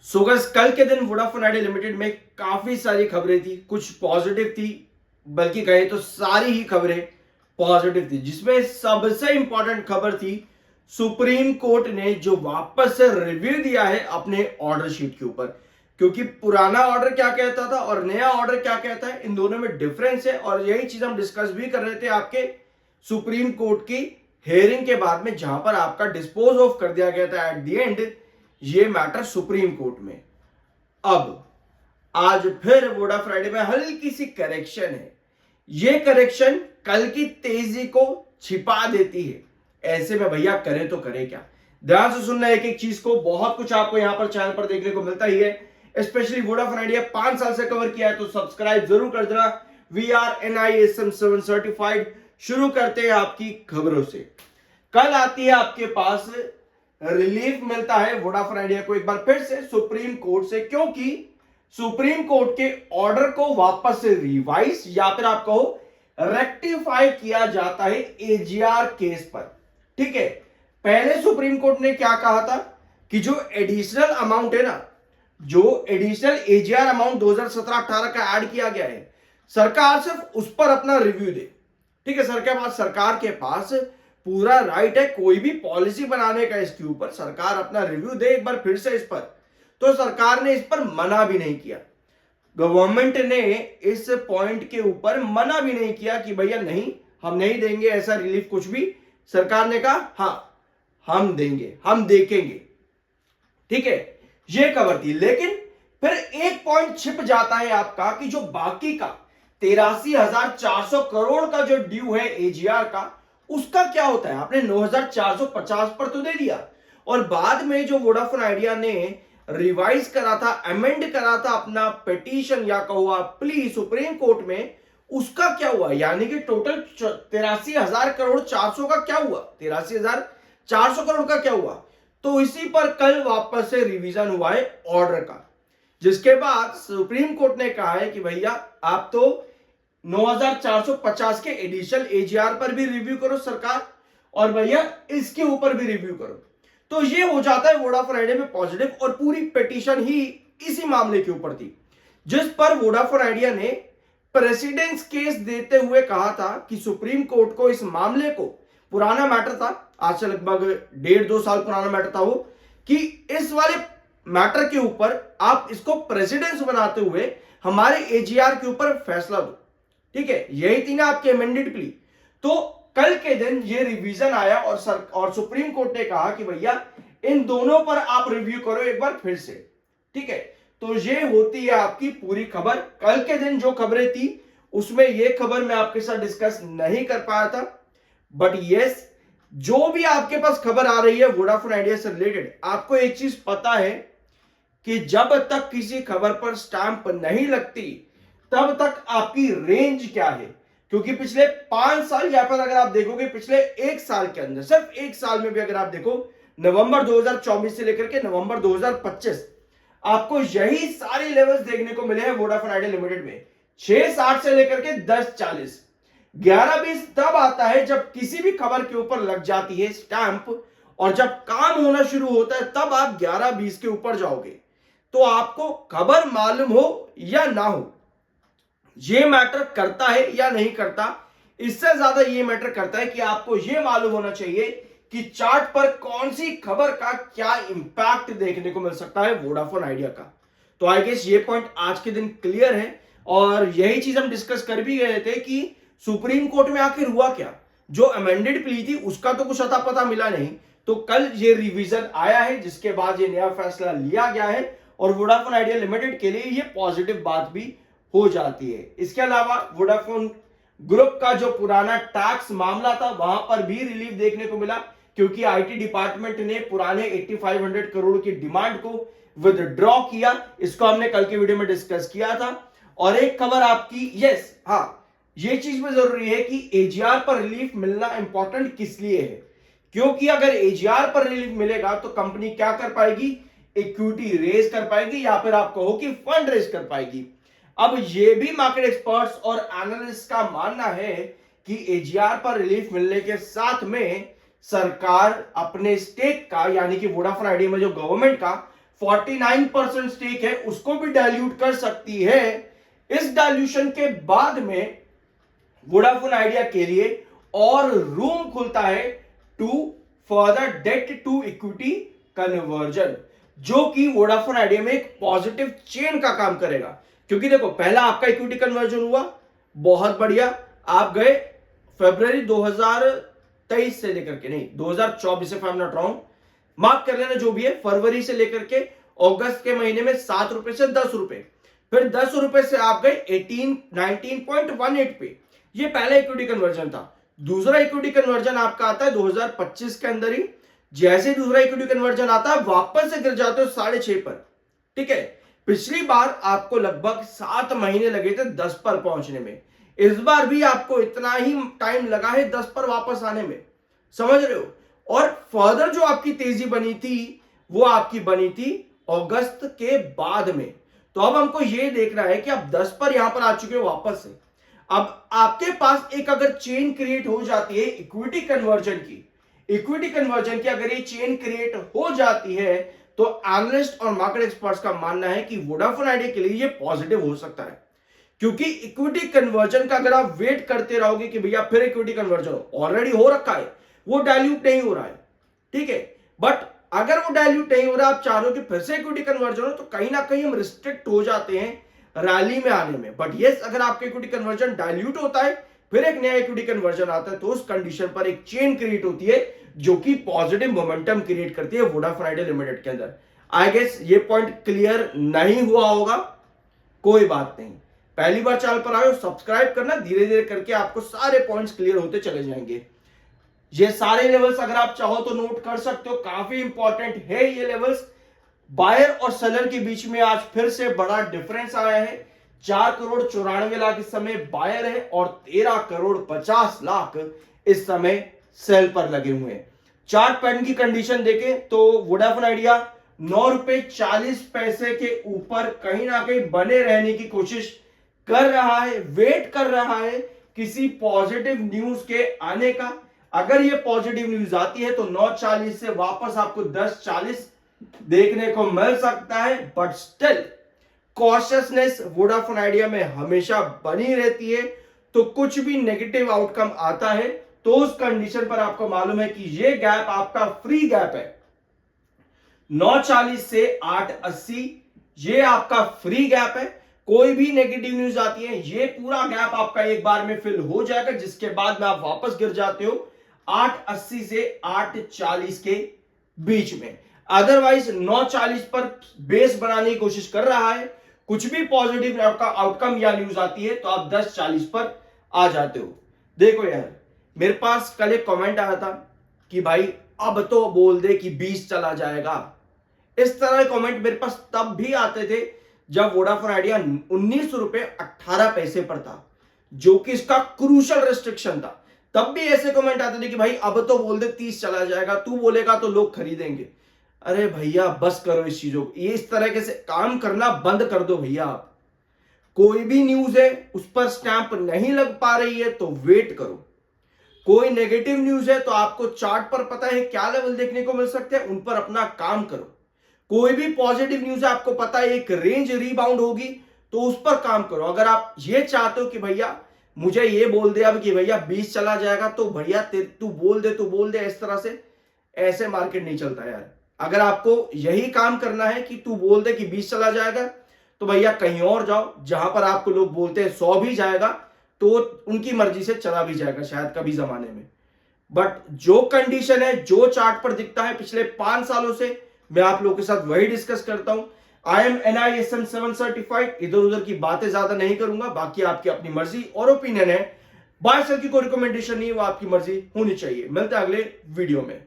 So guys, कल के दिन वोडाफोन आइडिया लिमिटेड में काफी सारी खबरें थी। कुछ पॉजिटिव थी, बल्कि कहें तो सारी ही खबरें पॉजिटिव थी, जिसमें सबसे इंपॉर्टेंट खबर थी सुप्रीम कोर्ट ने जो वापस से रिव्यू दिया है अपने ऑर्डर शीट के ऊपर। क्योंकि पुराना ऑर्डर क्या कहता था और नया ऑर्डर क्या कहता है, इन दोनों में डिफरेंस है। और यही चीज हम डिस्कस भी कर रहे थे आपके सुप्रीम कोर्ट की हेयरिंग के बाद में, जहां पर आपका डिस्पोज ऑफ कर दिया गया था एट द एंड ये मैटर सुप्रीम कोर्ट में। अब आज फिर वोडा फ्राइडे में हल्की सी करेक्शन है। ये करेक्शन कल की तेजी को छिपा देती है। ऐसे में भैया करें तो करें क्या? ध्यान से सुनना एक एक चीज को। बहुत कुछ आपको यहां पर चैनल पर देखने को मिलता ही है। स्पेशली वोडाफोन आइडिया 5 साल से कवर किया है तो सब्सक्राइब जरूर कर देना। We are NISM 7 certified. शुरू करते हैं आपकी खबरों से। कल आती है आपके पास रिलीफ मिलता है वोडाफोन आइडिया को एक बार फिर से सुप्रीम कोर्ट से, क्योंकि सुप्रीम कोर्ट के ऑर्डर को वापस से रिवाइज या फिर आप कहो रेक्टिफाई किया जाता है AGR केस पर। ठीक है, पहले सुप्रीम कोर्ट ने क्या कहा था कि जो एडिशनल अमाउंट है ना, जो एडिशनल AGR अमाउंट 2017-18 का ऐड किया गया है, सरकार सिर्फ उस पर अपना रिव्यू दे। ठीक है, सरकार के पास पूरा राइट है कोई भी पॉलिसी बनाने का इसके ऊपर। सरकार अपना रिव्यू दे एक बार फिर से इस पर। तो सरकार ने इस पर मना भी नहीं किया। गवर्नमेंट ने इस पॉइंट के ऊपर मना भी नहीं किया कि भैया नहीं, हम नहीं देंगे ऐसा रिलीफ कुछ भी। सरकार ने कहा हाँ हम देंगे, हम देखेंगे। ठीक है, यह खबर थी। लेकिन फिर एक पॉइंट छिप जाता है आपका कि जो बाकी का 83,400 करोड़ का जो ड्यू है AGR का, उसका क्या होता है? आपने 9,450 पर तो दे दिया, और बाद में जो वोडाफोन आइडिया ने रिवाइज करा था, अमेंड करा था अपना पिटीशन या कहो आप प्ली सुप्रीम कोर्ट में, उसका क्या हुआ? यानी कि टोटल 83,000 करोड़ 400 का क्या हुआ? 83,400 करोड़ का क्या हुआ? तो इसी पर कल वापस से रिवीजन हुआ है ऑर्डर का, जिसके बाद सुप्रीम कोर्ट ने कहा है कि भैया आप तो 9,450 के एडिशनल AGR पर भी रिव्यू करो सरकार, और भैया इसके ऊपर भी रिव्यू करो। तो ये हो जाता है वोडाफोन आइडिया में पॉजिटिव। और पूरी पिटीशन ही इसी मामले के ऊपर थी, जिस पर वोडाफोन आइडिया ने प्रेसिडेंस केस देते हुए कहा था कि सुप्रीम कोर्ट को इस मामले को, पुराना मैटर था, आज से लगभग 1.5-2 साल पुराना मैटर था वो, कि इस वाले मैटर के ऊपर आप इसको प्रेसिडेंस बनाते हुए हमारे AGR के ऊपर फैसला दो। ठीक है, यही थी ना आपकी अमेंडेड प्ली। तो कल के दिन ये रिवीजन आया और सुप्रीम कोर्ट ने कहा कि भैया इन दोनों पर आप रिव्यू करो एक बार फिर से। ठीक है, तो ये होती है आपकी पूरी खबर। कल के दिन जो खबरें थी उसमें ये खबर मैं आपके साथ डिस्कस नहीं कर पाया था, बट यस, जो भी आपके पास खबर आ रही है वोडाफोन आइडिया से रिलेटेड, आपको एक चीज पता है कि जब तक किसी खबर पर स्टैंप नहीं लगती तब तक आपकी रेंज क्या है। क्योंकि पिछले 5 साल या फिर अगर आप देखोगे पिछले 1 साल के अंदर, सिर्फ 1 साल में भी अगर आप देखो, नवंबर 2024 से लेकर के नवंबर 2025, आपको यही सारे लेवल्स देखने को मिले हैं वोडाफोन आइडिया लिमिटेड में। 660 से लेकर के 1040, 1120 तब आता है जब किसी भी खबर के ऊपर लग जाती है स्टैंप, और जब काम होना शुरू होता है तब आप 1120 के ऊपर जाओगे। तो आपको खबर मालूम हो या ना हो, ये मैटर करता है या नहीं करता, इससे ज्यादा ये मैटर करता है कि आपको ये मालूम होना चाहिए कि चार्ट पर कौन सी खबर का क्या इंपैक्ट देखने को मिल सकता है वोडाफोन आइडिया का। तो आई गेस ये पॉइंट आज के दिन क्लियर है, और यही चीज हम डिस्कस कर भी गए थे कि सुप्रीम कोर्ट में आखिर हुआ क्या। जो अमेंडेड प्ली थी उसका तो कुछ अता पता मिला नहीं, तो कल ये रिवीजन आया है, जिसके बाद ये नया फैसला लिया गया है, और वोडाफोन आइडिया लिमिटेड के लिए ये पॉजिटिव बात भी हो जाती है। इसके अलावा वोडाफोन ग्रुप का जो पुराना टैक्स मामला था वहां पर भी रिलीफ देखने को मिला, क्योंकि IT डिपार्टमेंट ने पुराने 8500 करोड़ की डिमांड को विदड्रॉ किया। इसको हमने कल के वीडियो में डिस्कस किया था। और एक खबर आपकी, यस हाँ, ये चीज में जरूरी है कि AGR पर रिलीफ मिलना इंपॉर्टेंट किस लिए है, क्योंकि अगर AGR पर रिलीफ मिलेगा तो कंपनी क्या कर पाएगी? इक्विटी रेज कर पाएगी, या फिर आप कहो कि फंड रेज कर पाएगी। अब ये भी मार्केट एक्सपर्ट्स और एनालिस्ट का मानना है कि AGR पर रिलीफ मिलने के साथ में सरकार अपने स्टेक का, यानी कि वोडाफोन आइडिया में जो गवर्नमेंट का 49% स्टेक है उसको भी डाइल्यूट कर सकती है। इस डाइल्यूशन के बाद में वोडाफोन आइडिया के लिए और रूम खुलता है to further debt to equity conversion, जो कि वोडाफोन आइडिया में एक पॉजिटिव चेन का काम करेगा। क्योंकि देखो पहला आपका इक्विटी कन्वर्जन हुआ, बहुत बढ़िया, आप गए फरवरी 2023 से लेकर के, नहीं 2024 if I'm not wrong, mark कर लेना जो भी है, फरवरी से लेकर के अगस्त के महीने में 7 रुपए से 10 रुपए, फिर 10 रुपए से आप गए 19.18 पे, ये पहला इक्विटी कन्वर्जन था। दूसरा इक्विटी कन्वर्जन आपका आता है 2025 के अंदर ही। जैसे दूसरा इक्विटी कन्वर्जन आता है वापस से गिर जाते हो 6.5 पर, ठीक है। पिछली बार आपको लगभग 7 महीने लगे थे 10 पर पहुंचने में, इस बार भी आपको इतना ही टाइम लगा है 10 पर वापस आने में, समझ रहे हो। और फर्दर जो आपकी तेजी बनी थी वो आपकी बनी थी अगस्त के बाद में। तो अब हमको ये देखना है कि आप 10 पर यहां पर आ चुके हो वापस से। अब आपके पास एक अगर चेन क्रिएट हो जाती है इक्विटी कन्वर्जन की अगर ये चेन क्रिएट हो जाती है तो एनालिस्ट और मार्केट एक्सपर्ट्स का मानना है कि वोडाफोन आइडिया के लिए ये पॉजिटिव हो सकता है। क्योंकि इक्विटी कन्वर्जन का अगर आप वेट करते रहोगे कि भैया फिर इक्विटी कन्वर्जन ऑलरेडी हो रखा है, वो डाइल्यूट नहीं हो रहा है, ठीक है। बट अगर वो डाइल्यूट नहीं हो रहा, आप चाह रहे हो कि फिर से इक्विटी कन्वर्जन हो, तो कहीं ना कहीं हम रिस्ट्रिक्ट हो जाते हैं रैली में आने में। बट यस, अगर आपका इक्विटी कन्वर्जन डाइल्यूट होता है, फिर एक नया इक्विटी कन्वर्जन आता है, तो उस कंडीशन पर एक चेन क्रिएट होती है जो कि पॉजिटिव मोमेंटम क्रिएट करती है वोडाफोन आइडिया लिमिटेड के अंदर। आई गेस ये पॉइंट क्लियर नहीं हुआ होगा, कोई बात नहीं। पहली बार चैनल पर आए हो, सब्सक्राइब करना, धीरे धीरे करके आपको सारे पॉइंट्स क्लियर होते चले जाएंगे। ये सारे लेवल्स अगर आप चाहो तो नोट कर सकते हो, काफी इंपॉर्टेंट है ये लेवल्स। बायर और सेलर के बीच में आज फिर से बड़ा डिफरेंस आया है। 4,94,00,000 इस समय बायर है और 13,50,00,000 इस समय सेल पर लगे हुए हैं। चार्ट पैटर्न की कंडीशन देखें तो वोडाफोन आइडिया 9.40 रुपए के ऊपर कहीं ना कहीं बने रहने की कोशिश कर रहा है, वेट कर रहा है किसी पॉजिटिव न्यूज के आने का। अगर ये पॉजिटिव न्यूज आती है तो 9.40 से वापस आपको 10.40 देखने को मिल सकता है। But still consciousness Vodafone idea में हमेशा बनी रहती है। तो कुछ भी नेगेटिव आउटकम आता है तो उस कंडीशन पर आपको मालूम है कि ये गैप आपका फ्री गैप है, 9.40 से 8.80 ये आपका फ्री गैप है। कोई भी नेगेटिव न्यूज आती है, ये पूरा गैप आपका एक बार में फिल हो जाएगा, जिसके बाद में आप वापस गिर जाते हो 8.80 से 8.40 के बीच में। अदरवाइज 9.40 पर बेस बनाने की कोशिश कर रहा है, कुछ भी पॉजिटिव आउटकम या न्यूज आती है तो आप 10.40 पर आ जाते हो। देखो यार, मेरे पास कल एक कमेंट आया था कि भाई अब तो बोल दे कि 20 चला जाएगा। इस तरह के कमेंट मेरे पास तब भी आते थे जब वोडाफोन आइडिया 19 रुपए 18 पैसे पर था, जो कि इसका क्रूशल रिस्ट्रिक्शन था। तब भी ऐसे कमेंट आते थे कि भाई अब तो बोल दे 30 चला जाएगा, तू बोलेगा तो लोग खरीदेंगे। अरे भैया बस करो इस चीजों को, ये इस तरह से काम करना बंद कर दो भैया। आप कोई भी न्यूज है उस पर स्टैंप नहीं लग पा रही है तो वेट करो। कोई नेगेटिव न्यूज है तो आपको चार्ट पर पता है क्या लेवल देखने को मिल सकते हैं, उन पर अपना काम करो। कोई भी पॉजिटिव न्यूज है आपको पता है एक रेंज रीबाउंड होगी तो उस पर काम करो। अगर आप ये चाहते हो कि भैया मुझे ये बोल दे अब कि भैया 20 चला जाएगा, तो भैया तू बोल दे इस तरह से, ऐसे मार्केट नहीं चलता यार। अगर आपको यही काम करना है कि तू बोल दे कि 20 चला जाएगा, तो भैया कहीं और जाओ जहां पर आपको लोग बोलते हैं 100 भी जाएगा, तो उनकी मर्जी से चला भी जाएगा शायद कभी जमाने में। बट जो कंडीशन है, जो चार्ट पर दिखता है पिछले 5 सालों से, मैं आप लोगों के साथ वही डिस्कस करता हूं। आई एम NISM 7 सर्टिफाइड, इधर उधर की बातें ज्यादा नहीं करूंगा, बाकी आपकी अपनी मर्जी और ओपिनियन है। बाय सेल की कोई रिकमेंडेशन नहीं है, वो आपकी मर्जी होनी चाहिए। मिलते हैं अगले वीडियो में।